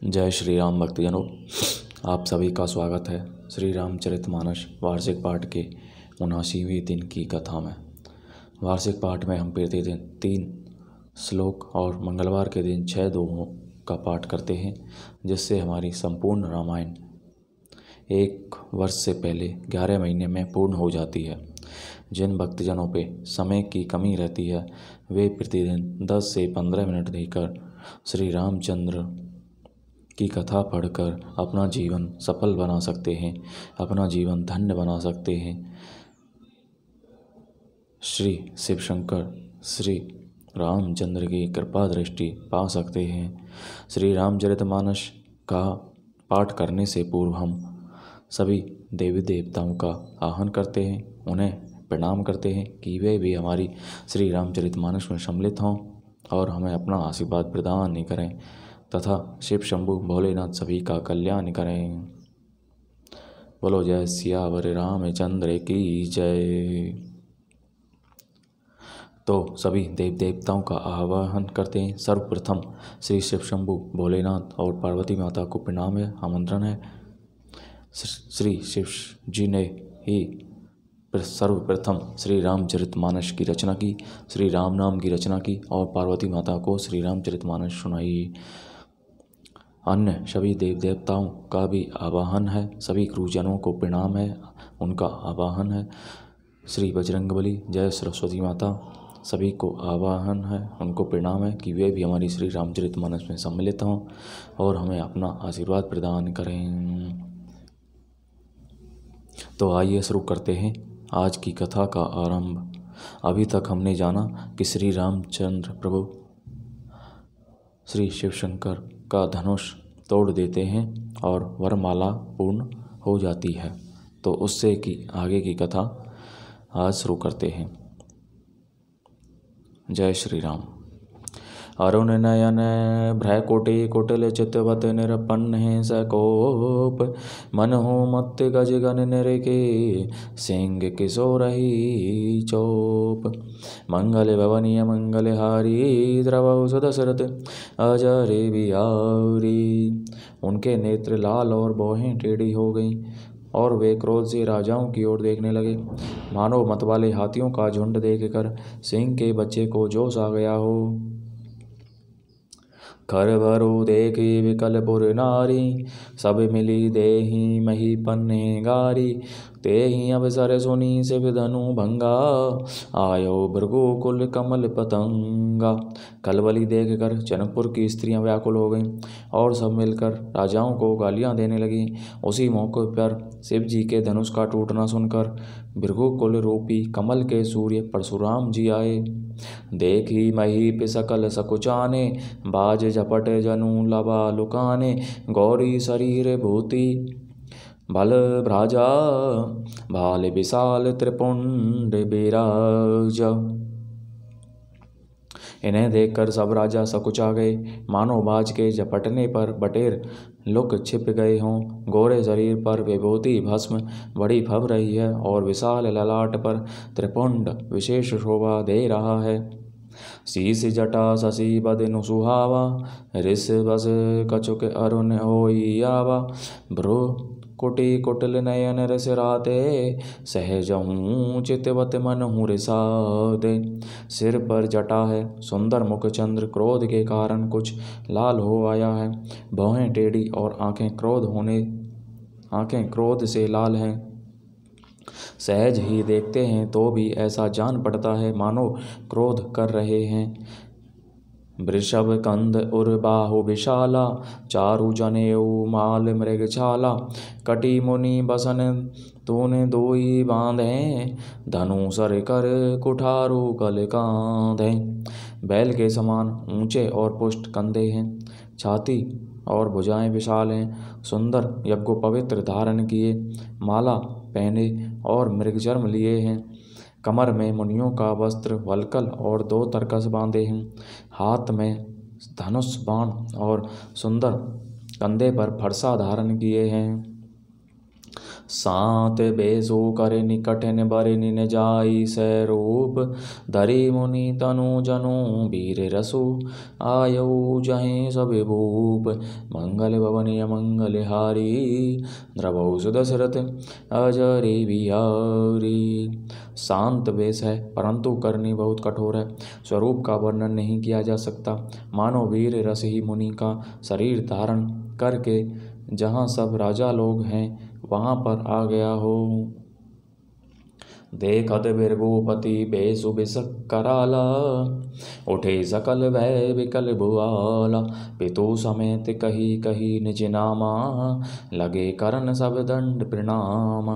जय श्री राम भक्तजनों, आप सभी का स्वागत है श्री रामचरितमानस वार्षिक पाठ के 79वें दिन की कथा में। वार्षिक पाठ में हम प्रतिदिन 3 श्लोक और मंगलवार के दिन 6 दोहों का पाठ करते हैं, जिससे हमारी संपूर्ण रामायण 1 वर्ष से पहले 11 महीने में पूर्ण हो जाती है। जिन भक्तजनों पे समय की कमी रहती है, वे प्रतिदिन 10 से 15 मिनट देकर श्री रामचंद्र की कथा पढ़कर अपना जीवन सफल बना सकते हैं, अपना जीवन धन्य बना सकते हैं। श्री शिव शंकर श्री रामचंद्र की कृपा दृष्टि पा सकते हैं। श्री रामचरितमानस का पाठ करने से पूर्व हम सभी देवी देवताओं का आह्वान करते हैं, उन्हें प्रणाम करते हैं कि वे भी हमारी श्री रामचरितमानस में सम्मिलित हों और हमें अपना आशीर्वाद प्रदान करें तथा शिव शंभु भोलेनाथ सभी का कल्याण करें। बोलो जय सियावर रामचंद्र की जय। तो सभी देव देवताओं का आवाहन करते हैं। सर्वप्रथम श्री शिव शंभु भोलेनाथ और पार्वती माता को प्रणाम है, आमंत्रण है। श्री शिव जी ने ही सर्वप्रथम श्री रामचरितमानस की रचना की, श्री राम नाम की रचना की और पार्वती माता को श्री रामचरितमानस सुनाई। अन्य सभी देव देवताओं का भी आवाहन है, सभी गुरुजनों को प्रणाम है, उनका आवाहन है। श्री बजरंगबली, जय सरस्वती माता, सभी को आवाहन है, उनको प्रणाम है कि वे भी हमारी श्री रामचरितमानस में सम्मिलित हों और हमें अपना आशीर्वाद प्रदान करें। तो आइए शुरू करते हैं आज की कथा का आरंभ। अभी तक हमने जाना कि श्री रामचंद्र प्रभु श्री शिव शंकर का धनुष तोड़ देते हैं और वरमाला पूर्ण हो जाती है। तो उससे की आगे की कथा आज शुरू करते हैं। जय श्री राम। अरुण नयन भ्रैकोटि कुटिल चितवत निरपन्न सकोप, मन हो मत गज गन निरके सिंह किशोरहि चोप। मंगल भवनीय मंगल हारी द्रवौ सुदशरथ अजरे बिहारी। उनके नेत्र लाल और भौहें टेढ़ी हो गईं और वे क्रोध से राजाओं की ओर देखने लगे, मानो मतवाले हाथियों का झुंड देखकर सिंह के बच्चे को जोश आ गया हो। खर भरो देखी विकल पुर नारी, सब मिली देही मही पन्ने गारी। तेहि अवसर सुनी शिव धनु भंगा, आयो भृगुकुल कमल पतंगा। खलबली देखकर जनकपुर की स्त्रियां व्याकुल हो गईं और सब मिलकर राजाओं को गालियां देने लगीं। उसी मौके पर शिव जी के धनुष का टूटना सुनकर भृगुकुल रूपी कमल के सूर्य परशुराम जी आए। देखी मही सकल सकुचाने, बाज झपट जनु लबा लुकाने। गौरी शरीर भूति बल भ्राजा, भाल विशाल त्रिपुंड बिराज। इन्हें देखकर सब राजा सकुचा गए, मानो बाज के झपटने पर बटेर लुक छिप गए हों। गोरे शरीर पर विभूति भस्म बड़ी फब रही है और विशाल ललाट पर त्रिपुंड विशेष शोभा दे रहा है। शीश जटा शशि बदनु सुहावा, ऋष बस कछुक अरुण होई आवा। भ्रु कुटी कुटिल नयन रस राते, सहजहूँ चितवत मनहु रिसाते। सिर पर जटा है, सुंदर मुख चंद्र क्रोध के कारण कुछ लाल हो आया है। भौहें टेढ़ी और आंखें क्रोध से लाल हैं। सहज ही देखते हैं तो भी ऐसा जान पड़ता है मानो क्रोध कर रहे हैं। वृषभ कंद उर बाहु विशाला, चारु जनेऊ माल मृगछाला। कटी मुनि बसन तूने दोई बांधे, धनु सर कर कुठारू कल कांधे। बैल के समान ऊंचे और पुष्ट कंधे हैं, छाती और भुजाएं विशाल हैं। सुंदर यज्ञोपवित्र धारण किए, माला पहने और मृगचर्म लिए हैं। कमर में मुनियों का वस्त्र वल्कल और 2 तरकस बांधे हैं। हाथ में धनुष बाण और सुंदर कंधे पर फरसा धारण किए हैं। सात बेसो करे निकटन बरिन न जाई सै रूप धरि मुनि तनु जनु वीर रसु आयु जहीं सब भूप मंगल भवन मंगल हारी द्रवौ सुदशरथ अजरी बिहारी। शांत वेश है परंतु करनी बहुत कठोर है। स्वरूप का वर्णन नहीं किया जा सकता। मानो वीर रस ही मुनि का शरीर धारण करके जहाँ सब राजा लोग हैं वहाँ पर आ गया हो। देखत भृगुपति बेसु बिसक कराला उठे सकल भय विकल भुआला। पितु समेत कही कही निज नामा लगे करन सब दंड प्रणाम।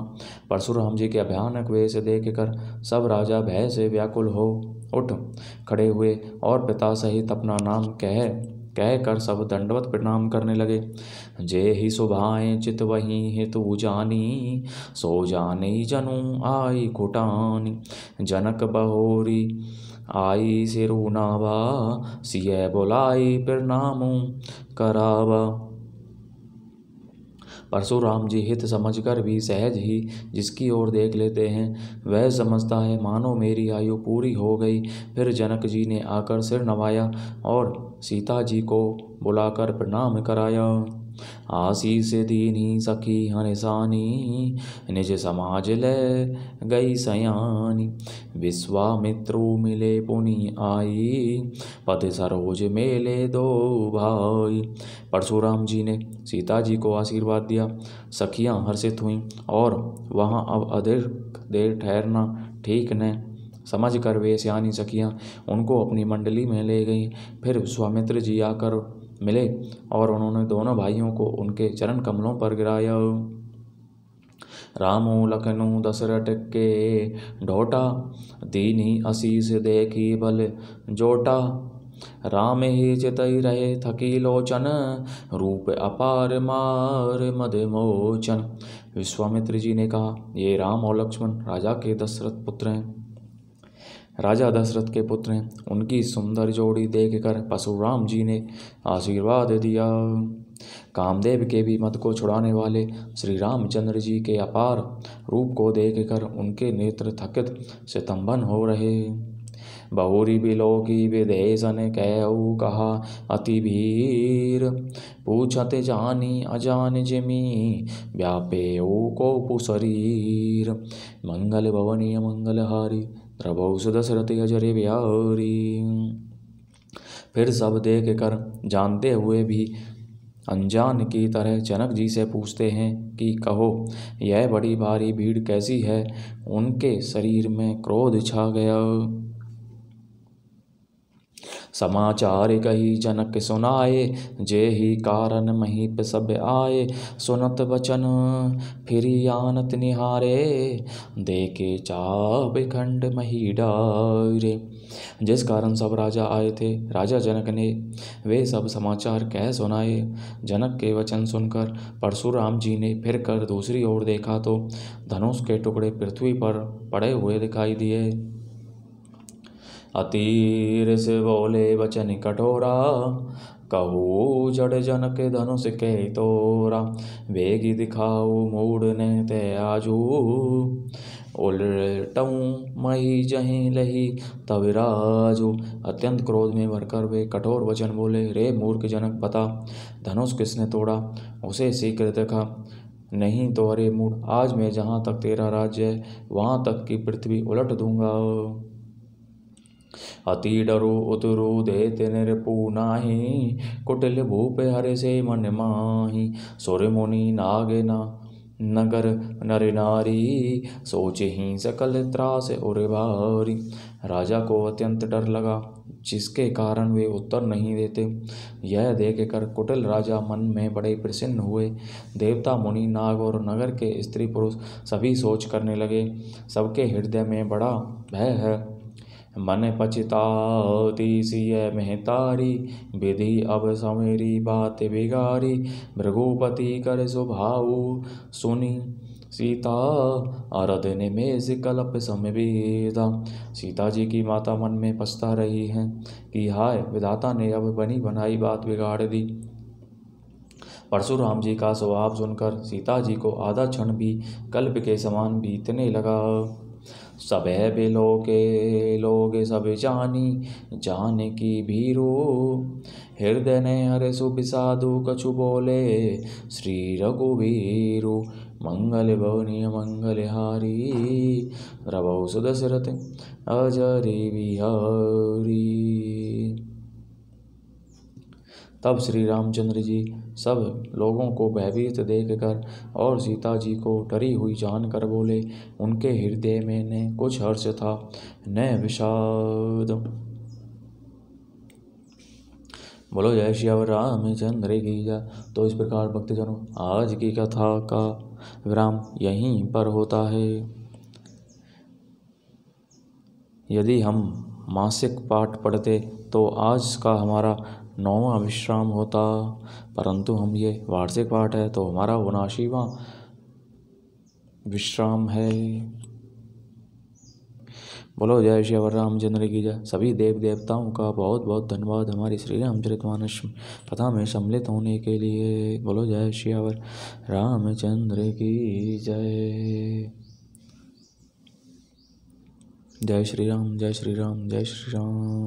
परशुराम जी के भयानक वेश देख कर सब राजा भय से व्याकुल हो उठ खड़े हुए और पिता सहित अपना नाम कह कर सब दंडवत प्रणाम करने लगे। जे ही सुभाएं चित वही हेतु जानी सो जाने जनु आई कुटानी। जनक बहोरी आई सिरु नावा सिय बोलाई प्रणाम करावा। परशुराम जी हित समझकर भी सहज ही जिसकी ओर देख लेते हैं वह समझता है मानो मेरी आयु पूरी हो गई। फिर जनक जी ने आकर सिर नवाया और सीता जी को बुलाकर प्रणाम कराया। आशीष दीनी सखी हनिसानी निज समाज ले गई सयानी। विश्वामित्रु मिले पुनि आई पति सरोज मेले दो भाई। परशुराम जी ने सीता जी को आशीर्वाद दिया। सखियां हर्षित हुईं और वहां अब अधिक देर ठहरना ठीक न समझ कर वे सियानी सखियां उनको अपनी मंडली में ले गईं। फिर विश्वामित्र जी आकर मिले और उन्होंने दोनों भाइयों को उनके चरण कमलों पर गिराया। रामो लखनऊ दशरथ के ढोटा दीनी आशीष देखी बल जोटा। राम ही चितई रहे थकी लोचन रूप अपार मार मदमोचन। विश्वामित्र जी ने कहा ये राम और लक्ष्मण राजा दशरथ के पुत्र हैं। उनकी सुंदर जोड़ी देखकर परशुराम जी ने आशीर्वाद दिया। कामदेव के भी मद को छुड़ाने वाले श्री रामचंद्र जी के अपार रूप को देखकर उनके नेत्र थकित सितंबन हो रहे। बहुरी बिलोकी विदेशन कहऊ कहा अति भीर पूछत जानी अजान जिमी व्यापे को पुशरीर। मंगल भवनीय मंगलहारी द्रवौ सुदशरथ अजर बिहारी। फिर सब देख कर जानते हुए भी अनजान की तरह जनक जी से पूछते हैं कि कहो यह बड़ी भारी भीड़ कैसी है। उनके शरीर में क्रोध छा गया। समाचार कही जनक सुनाए जे ही कारण महीप सब आए। सुनत बचन फिरी आनत निहारे देखे चाप खंड मही डारे। जिस कारण सब राजा आए थे राजा जनक ने वे सब समाचार कह सुनाए। जनक के वचन सुनकर परशुराम जी ने फिर कर दूसरी ओर देखा तो धनुष के टुकड़े पृथ्वी पर पड़े हुए दिखाई दिए। अतीर से बोले वचन कठोरा कहू जड़ जनक धनुष के तोरा। वेगी दिखाऊ मूड ने ते आजू उलटऊं मही जहीं लही तब राजू। अत्यंत क्रोध में भरकर वे कठोर वचन बोले रे मूर्ख जनक बता धनुष किसने तोड़ा उसे शीघ्र दिखा नहीं तो अरे मूढ़ आज मैं जहाँ तक तेरा राज्य है वहाँ तक की पृथ्वी उलट दूंगा। अति डरो उतरू देते निरपू नाही कुटिल भूप हरे से मन माही। सुर मुनि नागे ना नगर नर नारी सोचे ही सकल त्रास और भारी। राजा को अत्यंत डर लगा जिसके कारण वे उत्तर नहीं देते। यह देख कर कुटिल राजा मन में बड़े प्रसन्न हुए। देवता मुनि नाग और नगर के स्त्री पुरुष सभी सोच करने लगे सबके हृदय में बड़ा भय है। मन पछताती सिय महतारी विधि अब समेरी बात बिगारी। भृगुपति कर सुभाऊ सुनी सीता अरद निमेष कल्प समवेदा। सीता जी की माता मन में पछता रही हैं कि हाय विधाता ने अब बनी बनाई बात बिगाड़ दी। परशुराम जी का स्वभाव सुनकर सीता जी को आधा क्षण भी कल्प के समान बीतने लगा। सबे बिलो के लोग सब जानी जाने की भीरू, हृदय ने हरे सुबिसाधु कछु बोले श्री रघुवीरु। मंगल भवनीय मंगल हारी, रवौ सुदशरथ अजरी बिहारी। तब श्री रामचंद्र जी सब लोगों को भयभीत देखकर और सीता जी को डरी हुई जानकर बोले। उनके हृदय में न कुछ हर्ष था न विषाद। बोलो जय श्री रामचंद्र की जय। तो इस प्रकार भक्तजनों, आज की कथा का विराम यहीं पर होता है। यदि हम मासिक पाठ पढ़ते तो आज का हमारा 9वां विश्राम होता, परंतु हम ये वार्षिक पाठ है तो हमारा 79वां विश्राम है। बोलो जय श्री रामचंद्र की जय। सभी देव देवताओं का बहुत बहुत धन्यवाद हमारी श्री रामचरितमानस कथा में सम्मिलित होने के लिए। बोलो जय श्री रामचंद्र की जय। जय श्री राम, जय श्री राम, जय श्री राम।